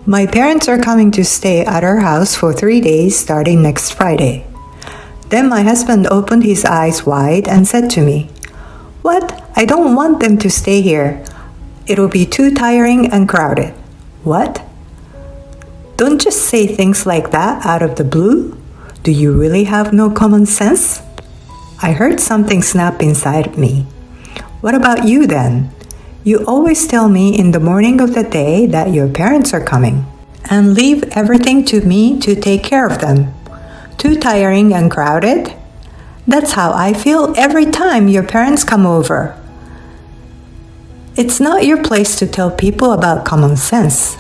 My parents are coming to stay at our house for 3 days starting next Friday. Then my husband opened his eyes wide and said to me, "What? I don't want them to stay here. It'll be too tiring and crowded." What? Don't just say things like that out of the blue. Do you really have no common sense? I heard something snap inside me. What about you then? You always tell me in the morning of the day that your parents are coming, and leave everything to me to take care of them. Too tiring and crowded? That's how I feel every time your parents come over. It's not your place to tell people about common sense.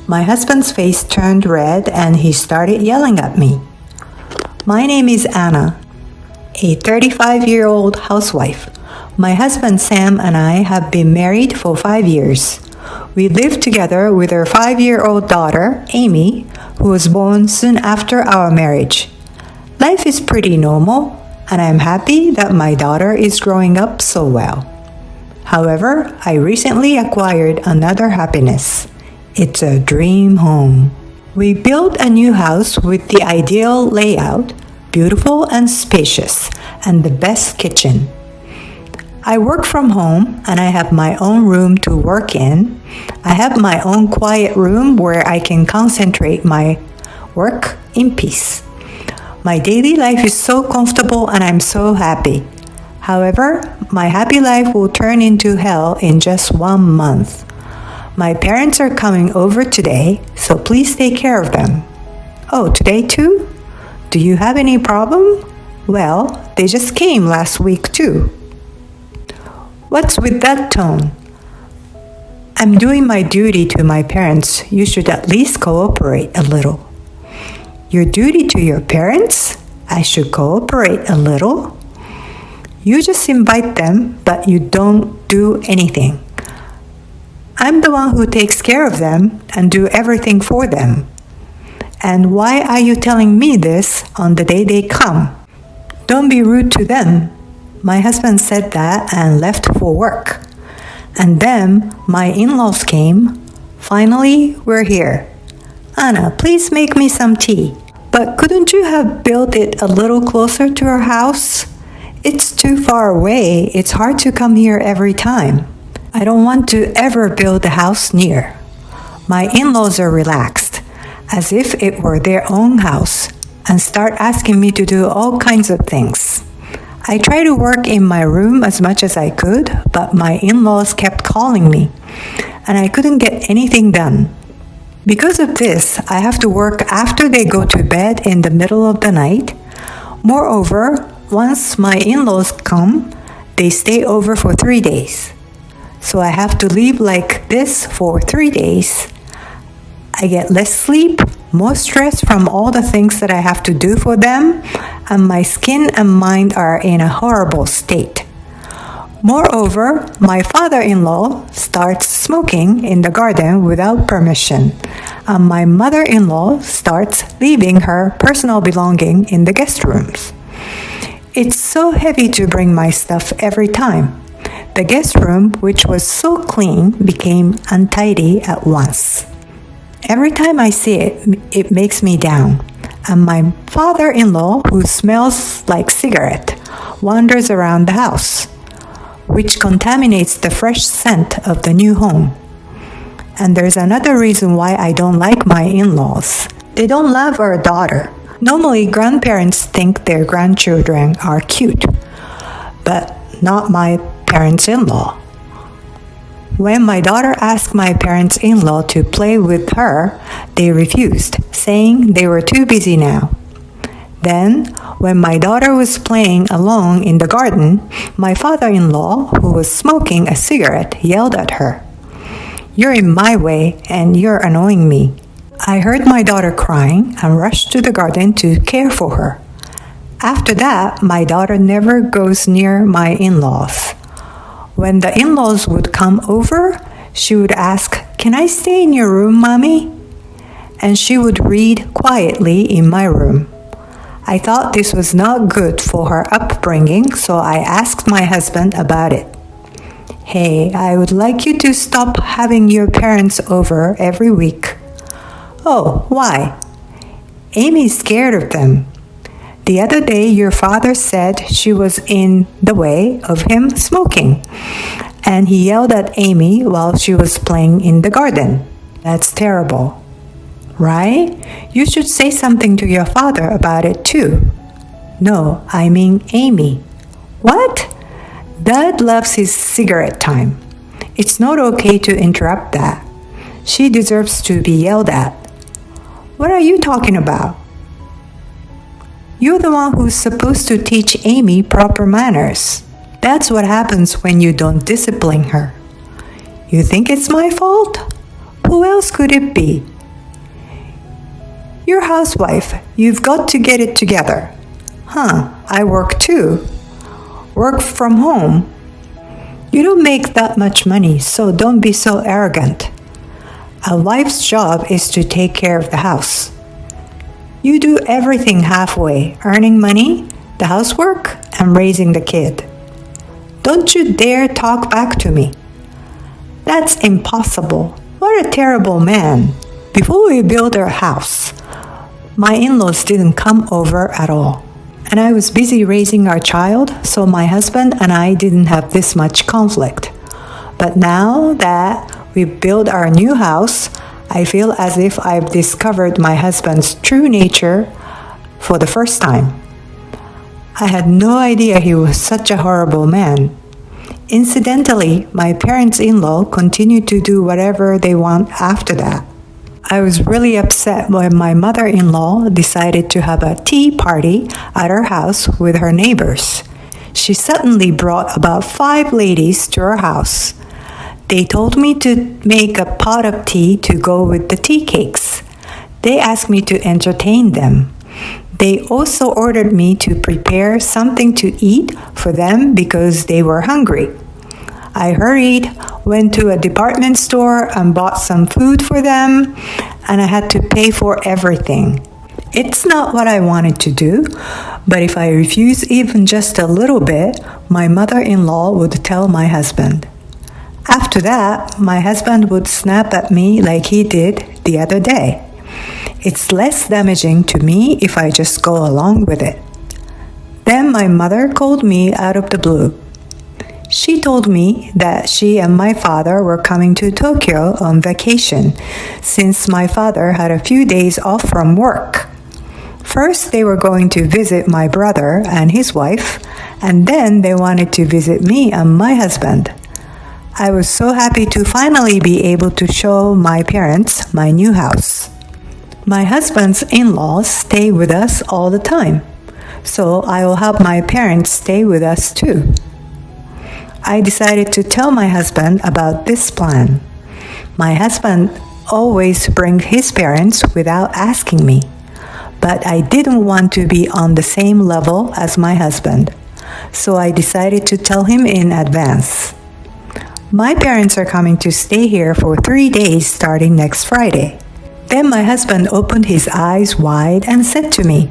My husband's face turned red and he started yelling at me. My name is Anna, a 35-year-old housewife. My husband Sam and I have been married for 5 years. We live together with our 5-year-old daughter, Amy, who was born soon after our marriage. Life is pretty normal, and I'm happy that my daughter is growing up so well. However, I recently acquired another happiness. It's a dream home. We built a new house with the ideal layout, beautiful and spacious, and the best kitchen. I work from home and I have my own room to work in. I have my own quiet room where I can concentrate my work in peace. My daily life is so comfortable and I'm so happy. However, my happy life will turn into hell in just 1 month. My parents are coming over today, so please take care of them. Oh, today too? Do you have any problem? Well, they just came last week too. What's with that tone? I'm doing my duty to my parents. You should at least cooperate a little. Your duty to your parents? I should cooperate a little? You just invite them, but you don't do anything. I'm the one who takes care of them and do everything for them. And why are you telling me this on the day they come? Don't be rude to them. My husband said that and left for work. And then my in-laws came. Finally, we're here. Anna, please make me some tea. But couldn't you have built it a little closer to our house? It's too far away. It's hard to come here every time. I don't want to ever build a house near. My in-laws are relaxed, as if it were their own house, and start asking me to do all kinds of things. I tried to work in my room as much as I could, but my in-laws kept calling me, and I couldn't get anything done. Because of this, I have to work after they go to bed in the middle of the night. Moreover, once my in-laws come, they stay over for 3 days. So I have to leave like this for 3 days. I get less sleep, more stress from all the things that I have to do for them, and my skin and mind are in a horrible state. Moreover, my father-in-law starts smoking in the garden without permission, and my mother-in-law starts leaving her personal belongings in the guest rooms. It's so heavy to bring my stuff every time. The guest room, which was so clean, became untidy at once. Every time I see it, it makes me down. And my father-in-law, who smells like cigarette, wanders around the house, which contaminates the fresh scent of the new home. And there's another reason why I don't like my in-laws. They don't love our daughter. Normally, grandparents think their grandchildren are cute, but not my parents-in-law. When my daughter asked my parents-in-law to play with her, they refused, saying they were too busy now. Then, when my daughter was playing alone in the garden, my father-in-law, who was smoking a cigarette, yelled at her, "You're in my way and you're annoying me." I heard my daughter crying and rushed to the garden to care for her. After that, my daughter never goes near my in-laws. When the in-laws would come over, she would ask, "Can I stay in your room, Mommy?" And she would read quietly in my room. I thought this was not good for her upbringing, so I asked my husband about it. "Hey, I would like you to stop having your parents over every week. Oh, why? Amy's scared of them. The other day, your father said she was in the way of him smoking, and he yelled at Amy while she was playing in the garden. That's terrible, right? You should say something to your father about it too. No, I mean Amy. What? Dad loves his cigarette time. It's not okay to interrupt that. She deserves to be yelled at. What are you talking about? You're the one who's supposed to teach Amy proper manners. That's what happens when you don't discipline her. You think it's my fault? Who else could it be? You're a housewife. You've got to get it together. Huh, I work too. Work from home. You don't make that much money, so don't be so arrogant. A wife's job is to take care of the house. You do everything halfway, earning money, the housework, and raising the kid. Don't you dare talk back to me. That's impossible. What a terrible man. Before we built our house, my in-laws didn't come over at all. And I was busy raising our child, so my husband and I didn't have this much conflict. But now that we've built our new house, I feel as if I've discovered my husband's true nature for the first time. I had no idea he was such a horrible man. Incidentally, my parents-in-law continued to do whatever they want after that. I was really upset when my mother-in-law decided to have a tea party at our house with her neighbors. She suddenly brought about 5 ladies to our house. They told me to make a pot of tea to go with the tea cakes. They asked me to entertain them. They also ordered me to prepare something to eat for them because they were hungry. I hurried, went to a department store and bought some food for them, and I had to pay for everything. It's not what I wanted to do, but if I refuse even just a little bit, my mother-in-law would tell my husband. After that, my husband would snap at me like he did the other day. It's less damaging to me if I just go along with it. Then my mother called me out of the blue. She told me that she and my father were coming to Tokyo on vacation since my father had a few days off from work. First, they were going to visit my brother and his wife, and then they wanted to visit me and my husband. I was so happy to finally be able to show my parents my new house. My husband's in-laws stay with us all the time, so I will have my parents stay with us too. I decided to tell my husband about this plan. My husband always brings his parents without asking me, but I didn't want to be on the same level as my husband, so I decided to tell him in advance. My parents are coming to stay here for 3 days starting next Friday. Then my husband opened his eyes wide and said to me,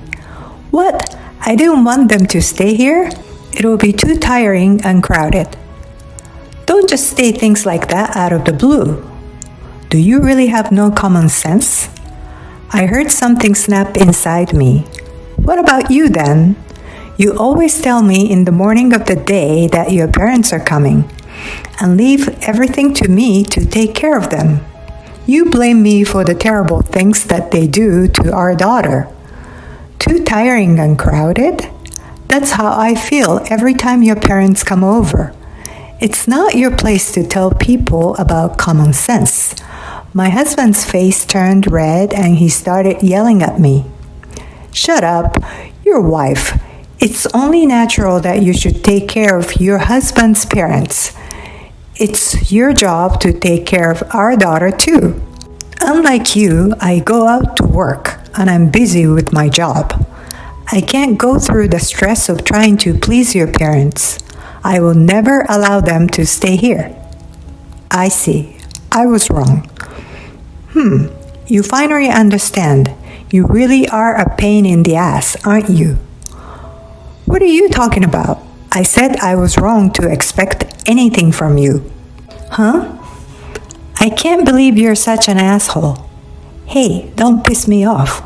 "What? I didn't want them to stay here? It will be too tiring and crowded." Don't just say things like that out of the blue. Do you really have no common sense? I heard something snap inside me. What about you then? You always tell me in the morning of the day that your parents are coming, and leave everything to me to take care of them. You blame me for the terrible things that they do to our daughter. Too tiring and crowded? That's how I feel every time your parents come over. It's not your place to tell people about common sense. My husband's face turned red and he started yelling at me. Shut up, your wife. It's only natural that you should take care of your husband's parents. It's your job to take care of our daughter too. Unlike you, I go out to work and I'm busy with my job. I can't go through the stress of trying to please your parents. I will never allow them to stay here. I see. I was wrong. You finally understand. You really are a pain in the ass, aren't you? What are you talking about? I said I was wrong to expect anything from you. Huh? I can't believe you're such an asshole. Hey, don't piss me off.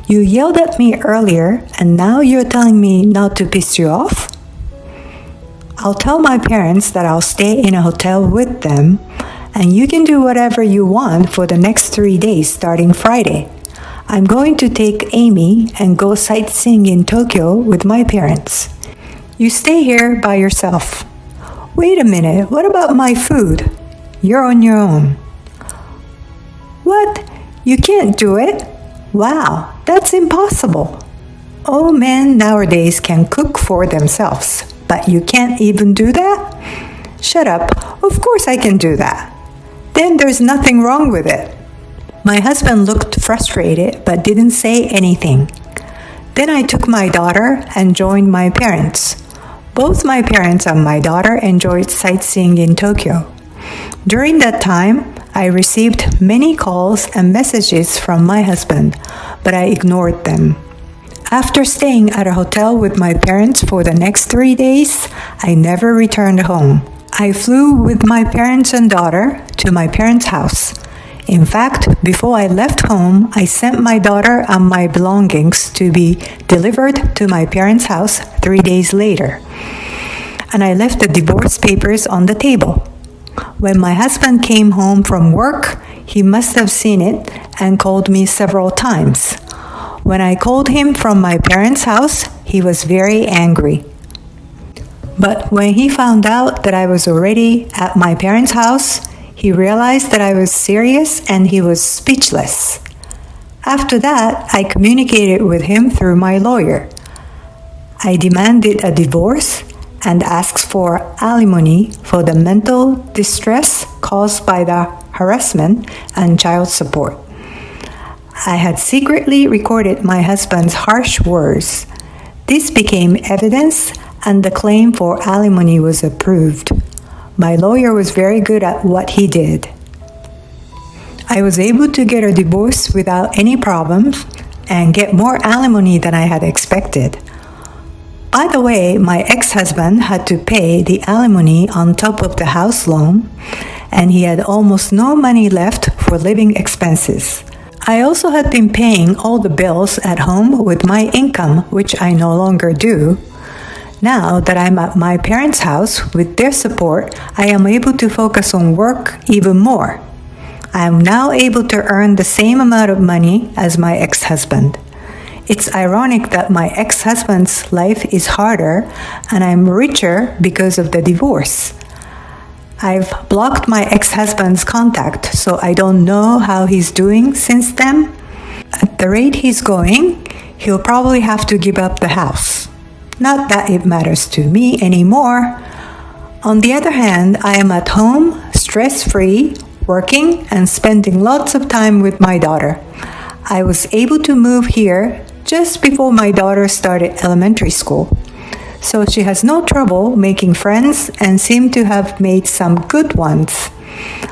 You yelled at me earlier and now you're telling me not to piss you off? I'll tell my parents that I'll stay in a hotel with them and you can do whatever you want for the next 3 days starting Friday. I'm going to take Amy and go sightseeing in Tokyo with my parents. You stay here by yourself. Wait a minute, what about my food? You're on your own. What? You can't do it? Wow, that's impossible. All men nowadays can cook for themselves, but you can't even do that? Shut up, of course I can do that. Then there's nothing wrong with it. My husband looked frustrated but didn't say anything. Then I took my daughter and joined my parents. Both my parents and my daughter enjoyed sightseeing in Tokyo. During that time, I received many calls and messages from my husband, but I ignored them. After staying at a hotel with my parents for the next 3 days, I never returned home. I flew with my parents and daughter to my parents' house. In fact, before I left home, I sent my daughter and my belongings to be delivered to my parents' house 3 days later. And I left the divorce papers on the table. When my husband came home from work, he must have seen it and called me several times. When I called him from my parents' house, he was very angry. But when he found out that I was already at my parents' house, he realized that I was serious and he was speechless. After that, I communicated with him through my lawyer. I demanded a divorce and asked for alimony for the mental distress caused by the harassment and child support. I had secretly recorded my husband's harsh words. This became evidence and the claim for alimony was approved. My lawyer was very good at what he did. I was able to get a divorce without any problems and get more alimony than I had expected. By the way, my ex-husband had to pay the alimony on top of the house loan, and he had almost no money left for living expenses. I also had been paying all the bills at home with my income, which I no longer do. Now that I'm at my parents' house with their support, I am able to focus on work even more. I am now able to earn the same amount of money as my ex-husband. It's ironic that my ex-husband's life is harder and I'm richer because of the divorce. I've blocked my ex-husband's contact, so I don't know how he's doing since then. At the rate he's going, he'll probably have to give up the house. Not that it matters to me anymore. On the other hand, I am at home, stress-free, working and spending lots of time with my daughter. I was able to move here just before my daughter started elementary school. So she has no trouble making friends and seems to have made some good ones.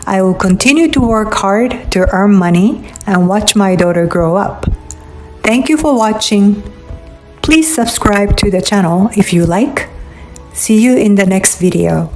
I will continue to work hard to earn money and watch my daughter grow up. Thank you for watching. Please subscribe to the channel if you like. See you in the next video.